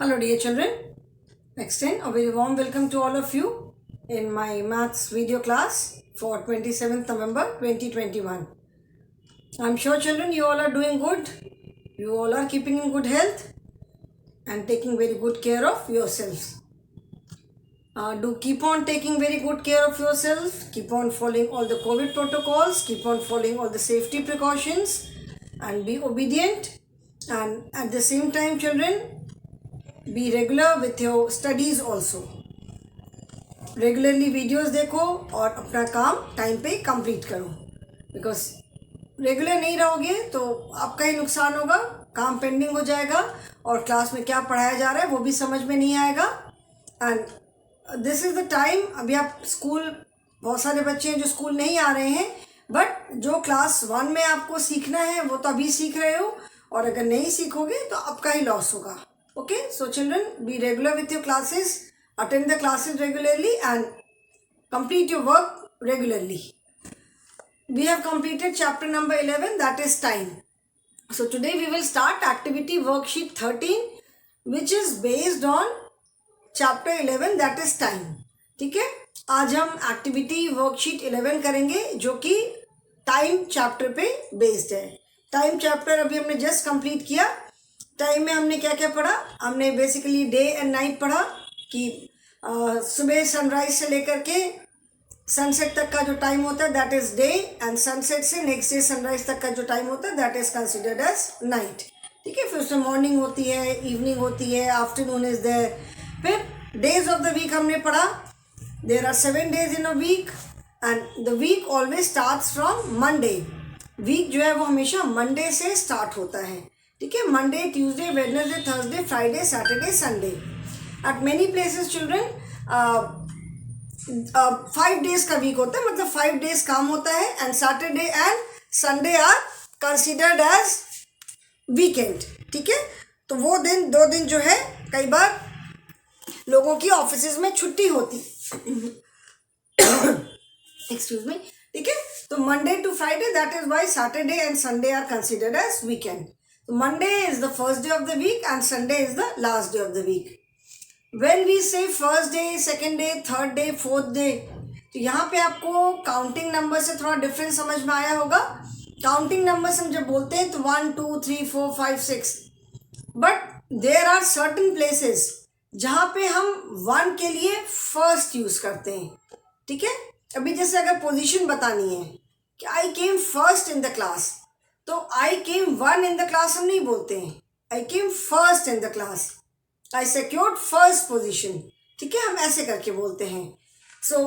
Hello dear children, extend a very warm welcome to all of you in my maths video class for 27th November 2021. I'm sure children you all are doing good, you all are keeping in good health and taking very good care of yourselves. Do keep on taking very good care of yourself, keep on following all the COVID protocols, keep on following all the safety precautions and be obedient, and at the same time children, be regular with your studies also. Regularly videos देखो और अपना काम time पे complete करो, because regular नहीं रहोगे तो आपका ही नुकसान होगा, काम पेंडिंग हो जाएगा और क्लास में क्या पढ़ाया जा रहा है वो भी समझ में नहीं आएगा. And this is the time. अभी आप स्कूल, बहुत सारे बच्चे हैं जो स्कूल नहीं आ रहे हैं, बट जो क्लास 1 में आपको सीखना है वो तो अभी सीख रहे हो, और अगर नहीं सीखोगे तो आपका ही लॉस होगा. Okay, so children, be regular with your classes, attend the classes regularly and complete your work regularly. We have completed chapter number 11, that is time. So today we will start activity worksheet 13, which is based on chapter 11, that is time. ठीक है, आज हम activity worksheet 11 करेंगे जो कि time chapter पे based है. time chapter अभी हमने just complete किया. टाइम में हमने क्या क्या पढ़ा? हमने बेसिकली डे एंड नाइट पढ़ा कि सुबह सनराइज से लेकर के सनसेट तक का जो टाइम होता है that is day, and sunset से नेक्स्ट डे सनराइज तक का जो टाइम होता है that is considered as night. ठीक है, फिर उसमें मॉर्निंग होती है, इवनिंग होती है, आफ्टरनून इज़ देयर. फिर डेज ऑफ द वीक हमने पढ़ा. There are 7 days in a week and the week always starts from Monday. Week जो है वो हमेशा मंडे से स्टार्ट होता है. ठीक है, Monday, Tuesday, Wednesday, Thursday, Friday, Saturday, Sunday. At many places children 5 days का वीक होता है, मतलब 5 days काम होता है, and Saturday and Sunday are considered as weekend. ठीक है, तो वो दिन 2 दिन जो है कई बार लोगों की ऑफिस में छुट्टी होती. Excuse me. ठीक है, तो Monday to Friday, that is why Saturday and Sunday are considered as weekend. Monday is the first day of the week and Sunday is the last day of the week. When we say first day, second day, third day, fourth day, तो यहाँ पे आपको counting number से थोड़ा difference समझ में आया होगा. काउंटिंग नंबर हम जब बोलते हैं तो 1 2 3 4 5 6, but there are certain places जहाँ पे हम 1 के लिए फर्स्ट यूज करते हैं. ठीक है, अभी जैसे अगर पोजीशन बतानी है कि I came first in the class, तो I came 1 in the class हम नहीं बोलते हैं, I came first in the class, I secured first position. ठीक है, हम ऐसे करके बोलते हैं. So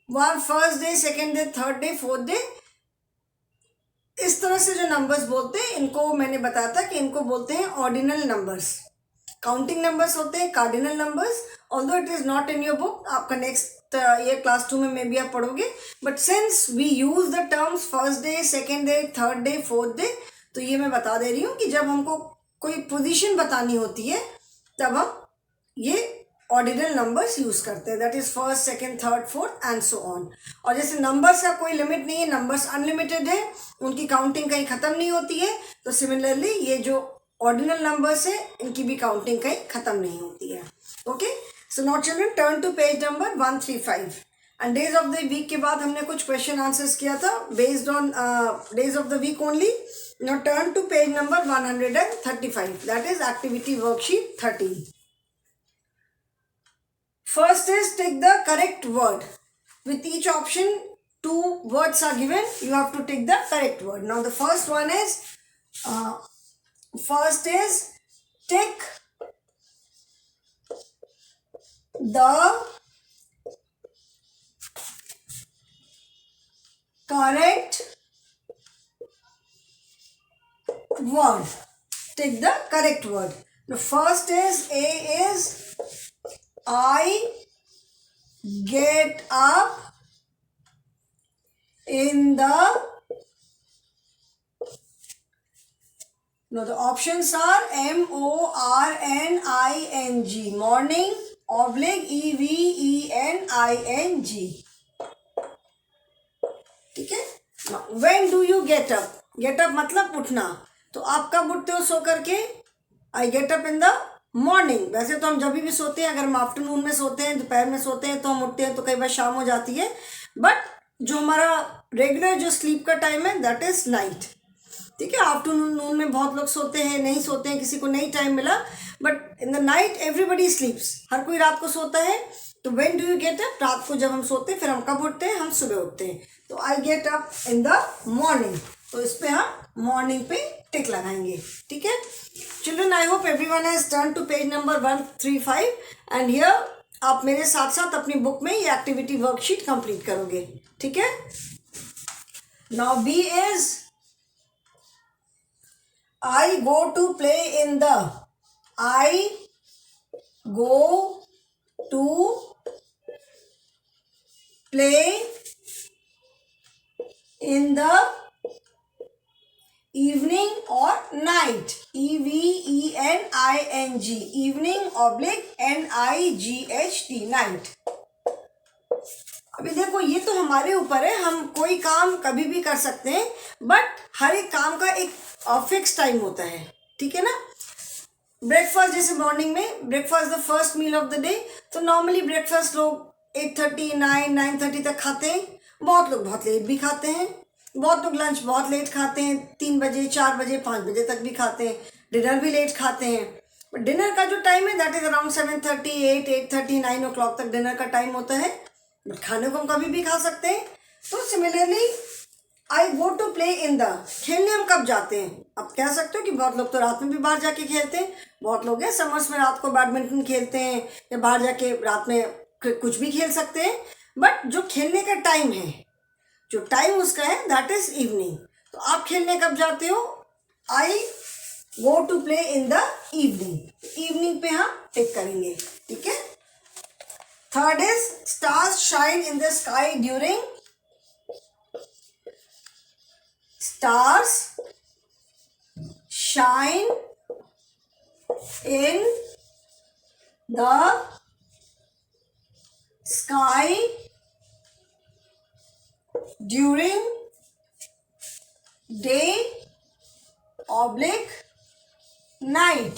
1 first day, second day, third day, fourth day, इस तरह से जो नंबर्स बोलते हैं इनको मैंने बताया था कि इनको बोलते हैं ऑर्डिनल नंबर्स. काउंटिंग नंबर्स होते हैं cardinal numbers. Although it is not in your book, आपका नेक्स्ट ये क्लास 2 में मे बी आप पढ़ोगे, but since we use the terms first day, second day, third day, fourth day, तो ये मैं बता दे रही हूँ कि जब हमको कोई पोजीशन बतानी होती है तब हम ये ऑर्डिनल नंबर्स यूज करते हैं, that is first, second, third, fourth and so on. और जैसे नंबर्स का कोई लिमिट नहीं है, नंबर्स अनलिमिटेड है, उनकी काउंटिंग कहीं ख़त्म नहीं होती है, तो सिमिलरली ये जो ऑर्डिनल नंबर्स है इनकी भी काउंटिंग कहीं ख़त्म नहीं होती है. Okay, so now children turn to page number 135. And days of the week के बाद हमने कुछ क्वेश्चन आंसर्स किया था based on days of the week only. Now turn to page number 135, that is activity worksheet 13. First is tick the correct word. With each option 2 words are given, you have to tick the correct word. Now the first one is tick the correct word. Tick the correct word. The first is A is I get up in the, no, the options are morning, morning, evening. ठीक है. Now when do you get up? Get up मतलब उठना. तो आप कब उठते हो सो करके? I get up in the morning. वैसे तो हम जब भी सोते हैं, अगर हम आफ्टरनून में सोते हैं, दोपहर में सोते हैं, तो हम उठते हैं तो कई बार शाम हो जाती है, बट जो हमारा रेगुलर जो स्लीप का टाइम है दैट इज नाइट। ठीक है, आफ्टरनून में बहुत लोग सोते हैं, नहीं सोते हैं, किसी को नहीं टाइम मिला, but in the night everybody sleeps, हर कोई रात को सोता है। तो when do you get up? रात को जब हम सोते हैं। फिर हम कब उठते हैं? हम सुबह उठते हैं। तो I get up in the morning, तो इस पे हम मॉर्निंग पे टिक लगाएंगे। ठीक है children, I hope everyone has turn to page number 135 and here आप मेरे साथ साथ अपनी बुक में ये एक्टिविटी वर्कशीट कंप्लीट करोगे। ठीक है, now B is I go to play in the, I go to play in the evening or night, EVENING, evening oblique NIGHT, night। अभी देखो ये तो हमारे ऊपर है, हम कोई काम कभी भी कर सकते हैं, बट हर एक काम का एक फिक्स टाइम होता है। ठीक है ना, ब्रेकफास्ट जैसे मॉर्निंग में breakfast the first meal of the day, तो नॉर्मली ब्रेकफास्ट लोग 8:30 9:30 तक खाते हैं। बहुत लोग बहुत लेट भी खाते हैं, बहुत लोग लंच बहुत लेट खाते हैं, 3 बजे 4 बजे 5 बजे तक भी खाते हैं, डिनर भी लेट खाते हैं। बट डिनर का जो टाइम है दैट इज अराउंड 7:30 8:30 9 o'clock तक डिनर का टाइम होता है, बट खाने को हम कभी भी खा सकते हैं। तो similarly I go to play in the, खेलने हम कब जाते हैं? अब कह सकते हो कि बहुत लोग तो रात में भी बाहर जाके खेलते हैं, बहुत लोग हैं समर्स में रात को बैडमिंटन खेलते हैं या बाहर जाके रात में कुछ भी खेल सकते हैं, बट जो खेलने का टाइम है, जो टाइम उसका है दैट इज इवनिंग। तो आप खेलने कब जाते हो? I go to play in the evening, evening पे हम टिक करेंगे। ठीक है, third is stars shine in the sky during, stars shine in the sky during day oblique night।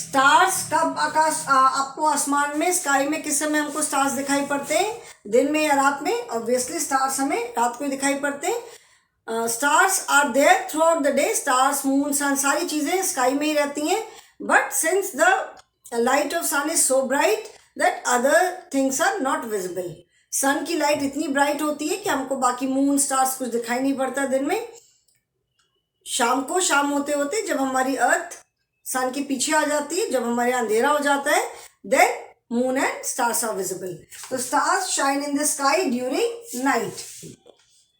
Stars कब आकाश आपको आसमान में स्काई में किस समय हमको स्टार्स दिखाई पड़ते हैं? दिन में या रात में? ऑब्वियसली स्टार्स हमें रात को दिखाई पड़ते हैं। Stars are there throughout the day, stars moon sun सारी चीज़ें स्काई में ही रहती हैं, but since the light of sun is so bright that other things are not visible. Sun की लाइट इतनी ब्राइट होती है कि हमको बाकी मून स्टार्स कुछ दिखाई नहीं पड़ता दिन में। शाम को, शाम होते होते जब हमारी अर्थ सन के पीछे आ जाती है, जब हमारे यहाँ अंधेरा हो जाता है, then moon and stars are visible. तो stars shine in the sky during night.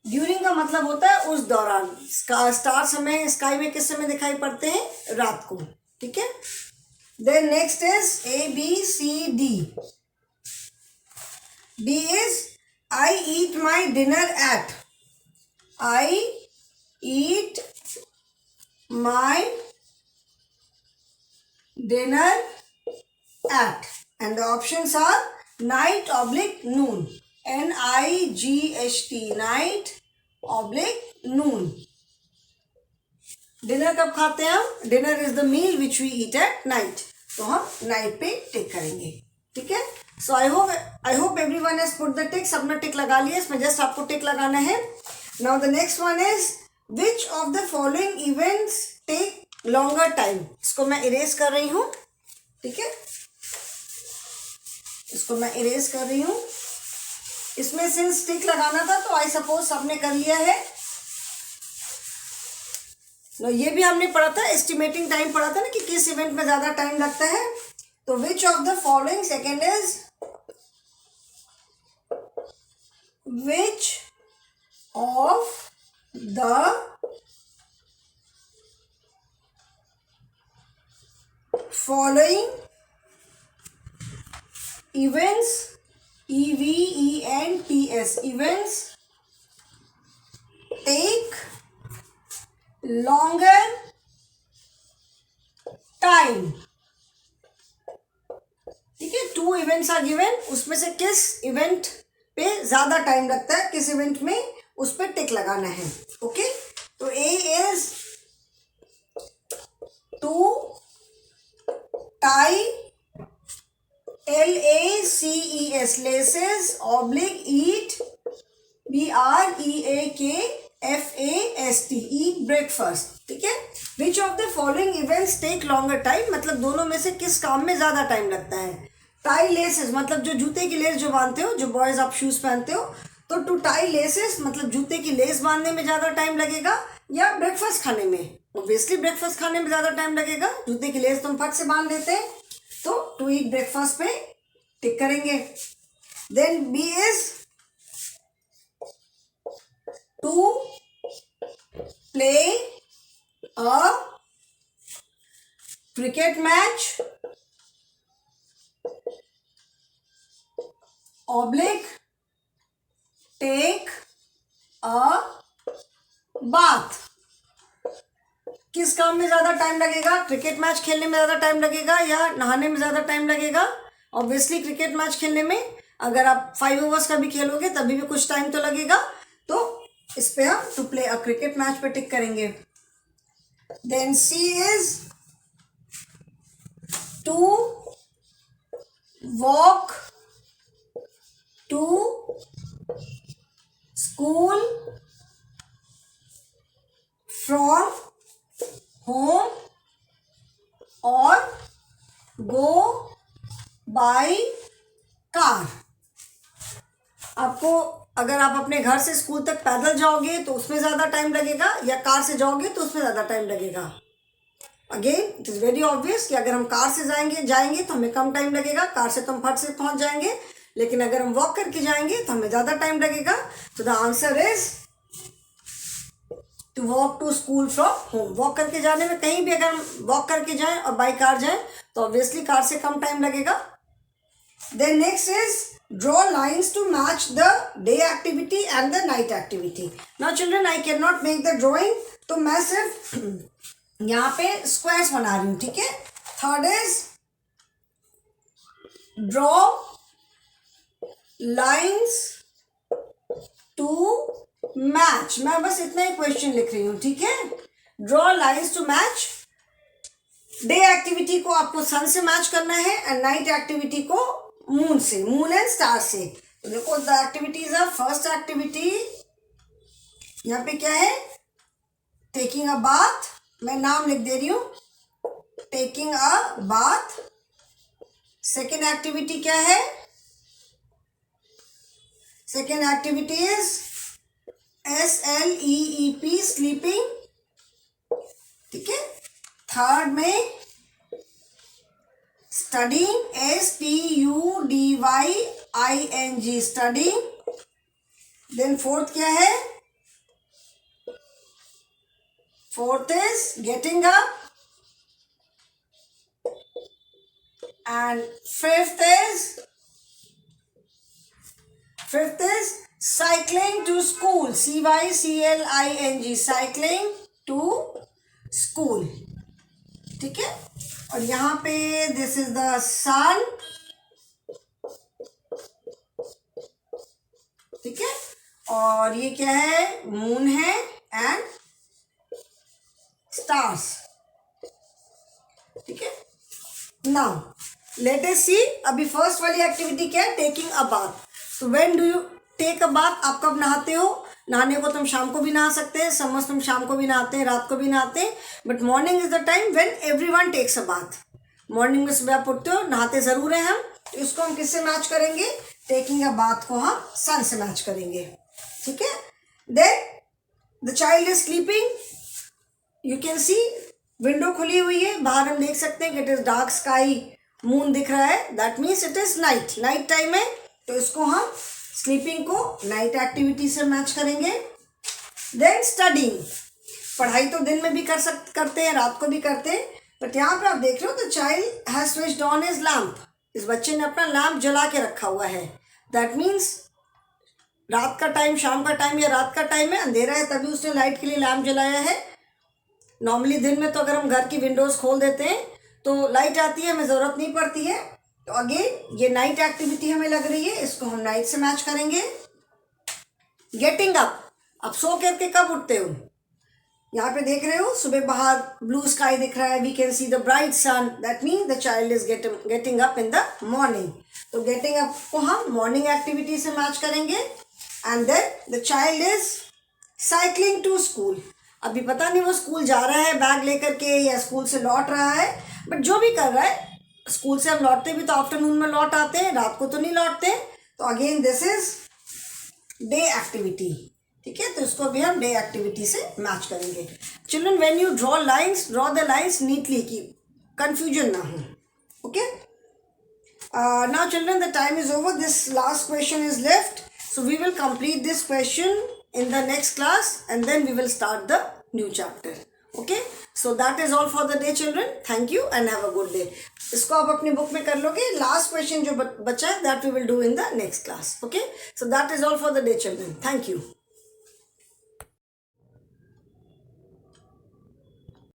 During का मतलब होता है उस दौरान। स्टार्स हमें स्काई में किस समय दिखाई पड़ते हैं? रात को। ठीक है, then next is ABCD। B is I eat my dinner at, I eat my dinner at, and the options are night oblique noon, NIGHT, night oblique noon। Dinner कब खाते हैं हम? Dinner is the meal which we eat at night, तो हम night पे tick करेंगे। ठीक है, so I hope everyone has put the tick. सबने टिक लगा लिया, इसमें जस्ट आपको टिक लगाना है। Now the next one is which of the following events take longer time. इसको मैं इरेज कर रही हूँ। ठीक है, इसको मैं इरेज कर रही हूँ। इसमें सिंस टिक लगाना था तो आई सपोज सबने कर लिया है। ये भी हमने पढ़ा था, एस्टिमेटिंग टाइम पढ़ा था ना कि किस इवेंट में ज्यादा टाइम लगता है। तो which of the following, second is which of the following events, EVENTS, events take longer time। ठीक है, 2 इवेंट्स आर गिवन, उसमें से किस इवेंट पे ज्यादा टाइम लगता है, किस इवेंट में, उस पर टिक लगाना है। ओके, तो A is 2 EATS laces oblique eat BREAKFAST eat breakfast. ठीक है. Which of the following events take longer time? मतलब दोनों में से किस काम में ज़्यादा टाइम लगता है? टाई लेसेस मतलब जो जूते की लेस जो बांधते हो, जो बॉयज़ आप शूज़ पहनते हो, तो टू टाई लेसेस मतलब जूते की लेस बांधने में ज़्यादा टाइम लगेगा या ब्रेकफास्ट खाने में? ऑब्वियसली ब्रेकफास्ट खाने में ज़्यादा टाइम लगेगा. जूते की लेस तुम फट से बांध देते हैं, तो टू ईट ब्रेकफास्ट पे टिक करेंगे. Then B is to play a cricket match oblique take a bath. किस काम में ज़्यादा टाइम लगेगा? क्रिकेट मैच खेलने में ज़्यादा टाइम लगेगा या नहाने में ज़्यादा टाइम लगेगा? ऑब्वियसली क्रिकेट मैच खेलने में. अगर आप 5 ओवर्स का भी खेलोगे तभी भी कुछ टाइम तो लगेगा. तो इस पे हम to play a cricket match पे टिक करेंगे. Then C is to walk to school from home और गो बाय कार. आपको अगर आप अपने घर से स्कूल तक पैदल जाओगे तो उसमें ज़्यादा टाइम लगेगा या कार से जाओगे तो उसमें ज़्यादा टाइम लगेगा. Again it is very obvious कि अगर हम कार से जाएंगे तो हमें कम टाइम लगेगा. कार से तो हम फट से पहुंच जाएंगे. लेकिन अगर हम वॉक करके जाएंगे तो हमें ज़्यादा टाइम लगेगा. तो the answer is to walk to school from home. Walk करके जाने में कहीं भी अगर हम वॉक करके जाएं और बाई कार जाएं तो ऑब्वियसली कार से कम टाइम लगेगा. Then next is draw lines to match the day activity and the night activity. Now children I can not make the drawing, तो मैं सिर्फ यहाँ पे स्क्वायर्स बना रही हूँ. ठीक है. Third is draw lines to match. मैं बस इतना ही क्वेश्चन लिख रही हूँ. ठीक है. Draw lines to match. Day activity को आपको सन से मैच करना है एंड नाइट एक्टिविटी को मून से, मून एंड स्टार से. तो देखो the activities are, first activity यहाँ पे क्या है? Taking a bath. मैं नाम लिख दे रही हूँ, taking a bath. Second activity क्या है? Second activity is SLEEP, sleeping. ठीक है. थर्ड में studying, STUDYING, studying. Then fourth क्या है? Fourth is getting up. And fifth is cycling to school, CYCLING, cycling to school. ठीक है. और यहाँ पे दिस इज द सन. ठीक है. और ये क्या है? मून है एंड स्टार्स. ठीक है. Now let us see. अभी फर्स्ट वाली एक्टिविटी क्या है? Taking a bath. तो when do you take a bath? आप कब नहाते हो? नहाने को तुम शाम को भी नहा सकते हैं, समर्स तुम शाम को भी नहाते हैं, रात को भी नहाते हैं. But morning is the time when everyone takes a bath. Morning में सुबह आप उठते हो, नहाते ज़रूर हैं हम. तो इसको हम किससे मैच करेंगे? टेकिंग अ बाथ को हम सन से मैच करेंगे. ठीक है. Then the child is sleeping. You can see window खुली हुई है, बाहर हम देख सकते हैं कि it is dark sky, moon दिख रहा है. That means it is night, night time है. तो इसको हम स्लीपिंग को नाइट एक्टिविटी से मैच करेंगे. Then studying. पढ़ाई तो दिन में भी करते हैं, रात को भी करते हैं. बट यहाँ पे आप देख रहे हो the child has switched on his lamp. इस बच्चे ने अपना लैम्प जला के रखा हुआ है. दैट मीन्स रात का टाइम, शाम का टाइम या रात का टाइम है, अंधेरा है, तभी उसने लाइट के लिए लैम्प जलाया है. नॉर्मली दिन में तो अगर हम घर की विंडोज़ खोल देते हैं तो लाइट आती है, हमें ज़रूरत नहीं पड़ती है. तो अगेन ये नाइट एक्टिविटी हमें लग रही है, इसको हम नाइट से मैच करेंगे. Getting up. आप सो करके कब उठते हो? यहाँ पे देख रहे हो सुबह बाहर ब्लू स्काई दिख रहा है, we can see the bright sun, that mean the child is getting up in the morning. तो गेटिंग अप को हम मॉर्निंग एक्टिविटी से मैच करेंगे. And then the child is cycling to school. अभी पता नहीं वो स्कूल जा रहा है बैग लेकर के या स्कूल से लौट रहा है, बट जो भी कर रहा है, स्कूल से हम लौटते भी तो आफ्टरनून में लौट आते हैं, रात को तो नहीं लौटते. तो again this is day activity. ठीक है, तो इसको भी हम डे एक्टिविटी से मैच करेंगे. Children, when you draw the lines neatly, की कंफ्यूजन ना हो. Okay, now children the time is over. This last question is left, so we will complete this question in the next class and then we will start the new chapter. Okay, so that is all for the day children. Thank you and have a good day. इसको आप अपनी book में कर लोगे. Last question जो बचा है that we will do in the next class. Okay, so that is all for the day children. Thank you.